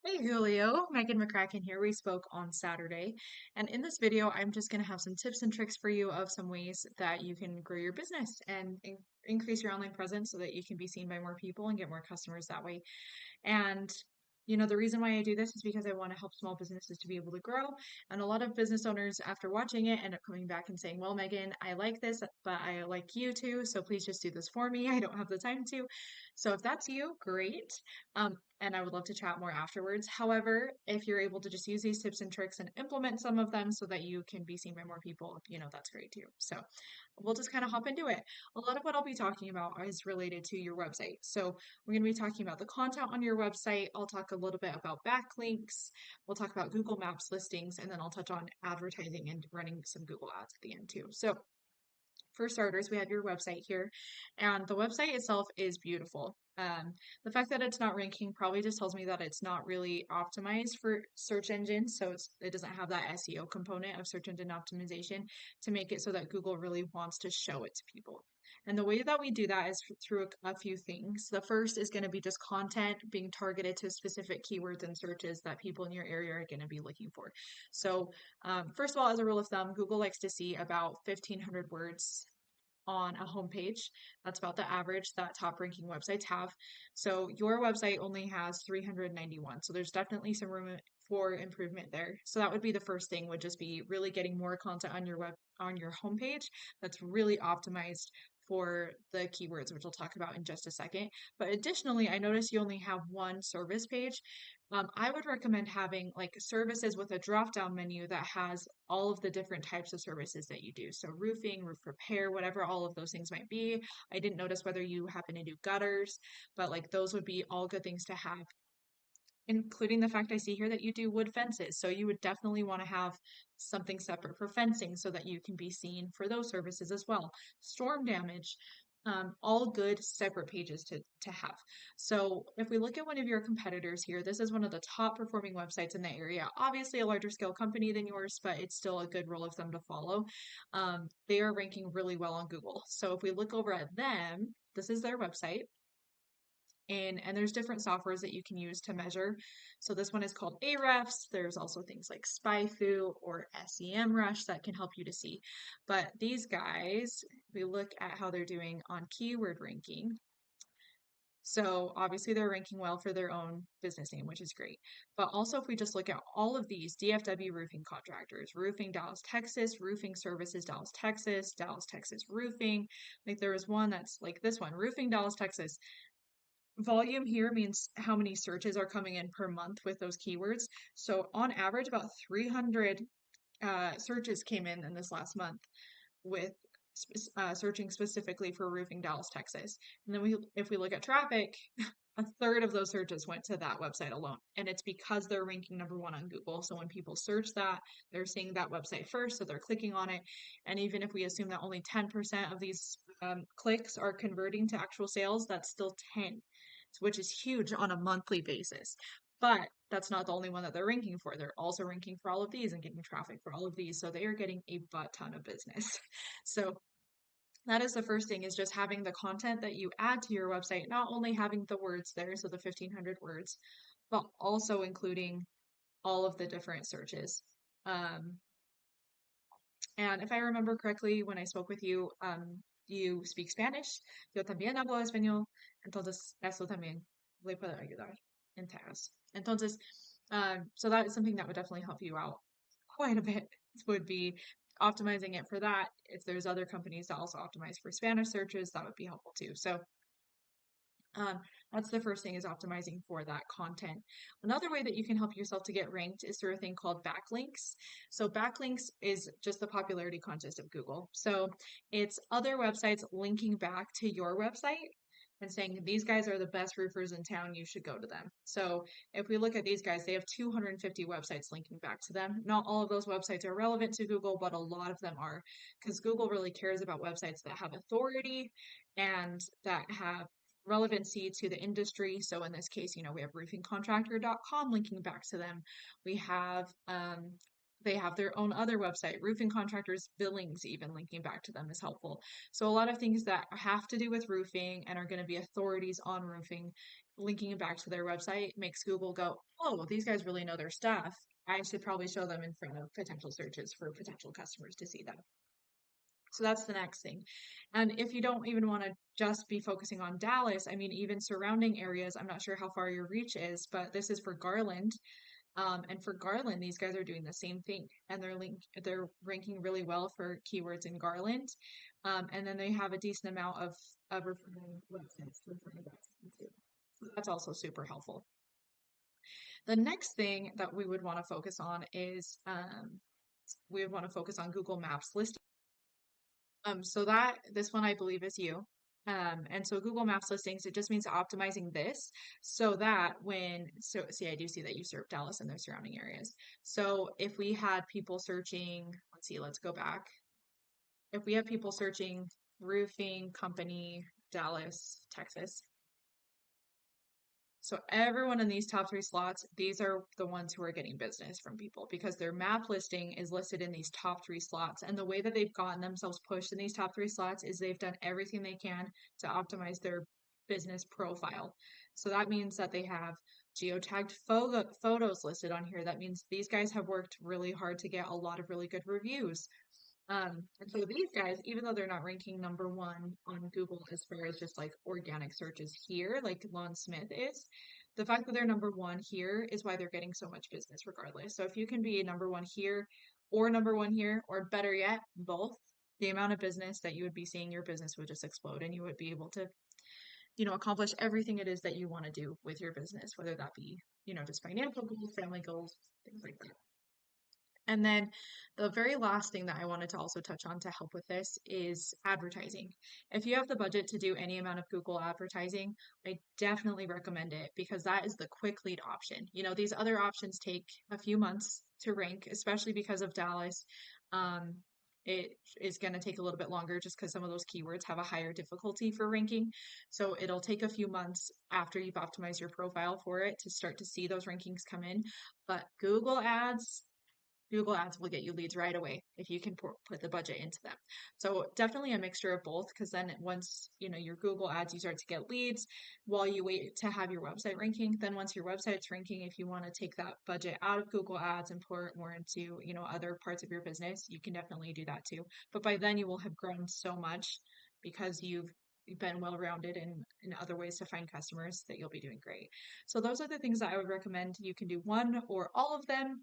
Hey Julio, Megan McCracken here. We spoke on Saturday, and in this video, I'm just going to have some tips and tricks for you of some ways that you can grow your business and increase your online presence so that you can be seen by more people and get more customers that way. And the reason why I do this is because I want to help small businesses to be able to grow. And a lot of business owners, after watching it, end up coming back and saying, well, Megan, I like this, but I like you too. So please just do this for me. I don't have the time to. So if that's you, great. And I would love to chat more afterwards. However, if you're able to just use these tips and tricks and implement some of them so that you can be seen by more people, that's great too. So we'll just kind of hop into it. A lot of what I'll be talking about is related to your website. So we're going to be talking about the content on your website. I'll talk a little bit about backlinks. We'll talk about Google Maps listings, and then I'll touch on advertising and running some Google ads at the end too. So for starters, we have your website here, and the website itself is beautiful. The fact that it's not ranking probably just tells me that it's not really optimized for search engines, so it doesn't have that SEO component of search engine optimization to make it so that Google really wants to show it to people. And the way that we do that is through a few things. The first is going to be just content being targeted to specific keywords and searches that people in your area are going to be looking for. So first of all, as a rule of thumb, Google likes to see about 1,500 words on a homepage. That's about the average that top ranking websites have. So your website only has 391. So there's definitely some room for improvement there. So that would be the first thing, would just be really getting more content on your homepage that's really optimized for the keywords, which I'll talk about in just a second. But additionally, I noticed you only have one service page. I would recommend having like services with a drop-down menu that has all of the different types of services that you do. So roofing, roof repair, whatever all of those things might be. I didn't notice whether you happen to do gutters, but like those would be all good things to have, including the fact I see here that you do wood fences. So you would definitely want to have something separate for fencing so that you can be seen for those services as well. Storm damage, all good separate pages to have. So if we look at one of your competitors here, this is one of the top performing websites in the area. Obviously a larger scale company than yours, but it's still a good rule of thumb to follow. They are ranking really well on Google. So if we look over at them, this is their website. And there's different softwares that you can use to measure. So this one is called Ahrefs. There's also things like SpyFu or SEMrush that can help you to see. But these guys, we look at how they're doing on keyword ranking. So obviously they're ranking well for their own business name, which is great. But also if we just look at all of these DFW roofing contractors, Roofing Dallas, Texas, Roofing Services Dallas, Texas, Dallas, Texas Roofing. Like there was one that's like this one, Roofing Dallas, Texas. Volume here means how many searches are coming in per month with those keywords. So on average, about 300 searches came in this last month with searching specifically for roofing Dallas, Texas. And then if we look at traffic, a third of those searches went to that website alone. And it's because they're ranking number one on Google. So when people search that, they're seeing that website first, so they're clicking on it. And even if we assume that only 10% of these clicks are converting to actual sales, that's still 10, which is huge on a monthly basis. But that's not the only one that they're ranking for. They're also ranking for all of these and getting traffic for all of these. So they are getting a butt ton of business. So that is the first thing, is just having the content that you add to your website, not only having the words there, so the 1,500 words, but also including all of the different searches. Um, and if I remember correctly, when I spoke with you, you speak Spanish. Yo también hablo español. Entonces, eso también le puedo ayudar en task. Entonces, so that is something that would definitely help you out quite a bit, would be optimizing it for that. If there's other companies that also optimize for Spanish searches, that would be helpful too. So um, that's the first thing, is optimizing for that content. Another way that you can help yourself to get ranked is through a thing called backlinks. So backlinks is just the popularity contest of Google. So it's other websites linking back to your website and saying these guys are the best roofers in town, you should go to them. So if we look at these guys, they have 250 websites linking back to them. Not all of those websites are relevant to Google, but a lot of them are, because Google really cares about websites that have authority and that have relevancy to the industry. So in this case, we have roofingcontractor.com linking back to them. We have they have their own other website, roofing contractors billings, even linking back to them is helpful. So a lot of things that have to do with roofing and are going to be authorities on roofing linking back to their website makes Google go, oh, these guys really know their stuff. I should probably show them in front of potential searches for potential customers to see them. So that's the next thing. And if you don't even want to just be focusing on Dallas, I mean, even surrounding areas, I'm not sure how far your reach is, but this is for Garland. And for Garland, these guys are doing the same thing, and they're ranking really well for keywords in Garland. And then they have a decent amount of referring websites to referring back to. So that's also super helpful. The next thing that we would want to focus on is we would want to focus on Google Maps listing. So that this one I believe is you. And so Google Maps listings, it just means optimizing this so that so see, I do see that you serve Dallas and their surrounding areas. So if we had people searching, let's see, let's go back. If we have people searching roofing company, Dallas, Texas, so everyone in these top three slots, these are the ones who are getting business from people because their map listing is listed in these top three slots. And the way that they've gotten themselves pushed in these top three slots is they've done everything they can to optimize their business profile. So that means that they have geotagged photos listed on here. That means these guys have worked really hard to get a lot of really good reviews. And so these guys, even though they're not ranking number one on Google as far as just like organic searches here, like Lon Smith is, the fact that they're number one here is why they're getting so much business regardless. So if you can be number one here or number one here, or better yet, both, the amount of business that you would be seeing, your business would just explode and you would be able to, accomplish everything it is that you want to do with your business, whether that be, just financial goals, family goals, things like that. And then the very last thing that I wanted to also touch on to help with this is advertising. If you have the budget to do any amount of Google advertising, I definitely recommend it because that is the quick lead option. These other options take a few months to rank, especially because of Dallas. Um, it is going to take a little bit longer just because some of those keywords have a higher difficulty for ranking. So it'll take a few months after you've optimized your profile for it to start to see those rankings come in. But Google Ads will get you leads right away if you can put the budget into them. So definitely a mixture of both because then once, your Google Ads, you start to get leads while you wait to have your website ranking. Then once your website's ranking, if you want to take that budget out of Google Ads and pour it more into, other parts of your business, you can definitely do that too. But by then you will have grown so much because you've been well-rounded in other ways to find customers that you'll be doing great. So those are the things that I would recommend. You can do one or all of them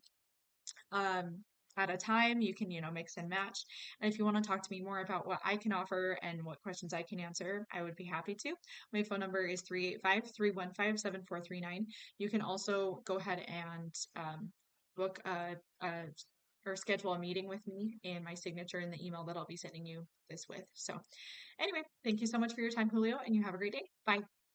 um, at a time. You can, mix and match. And if you want to talk to me more about what I can offer and what questions I can answer, I would be happy to. My phone number is 385-315-7439. You can also go ahead and book or schedule a meeting with me and my signature in the email that I'll be sending you this with. So anyway, thank you so much for your time, Julio, and you have a great day. Bye.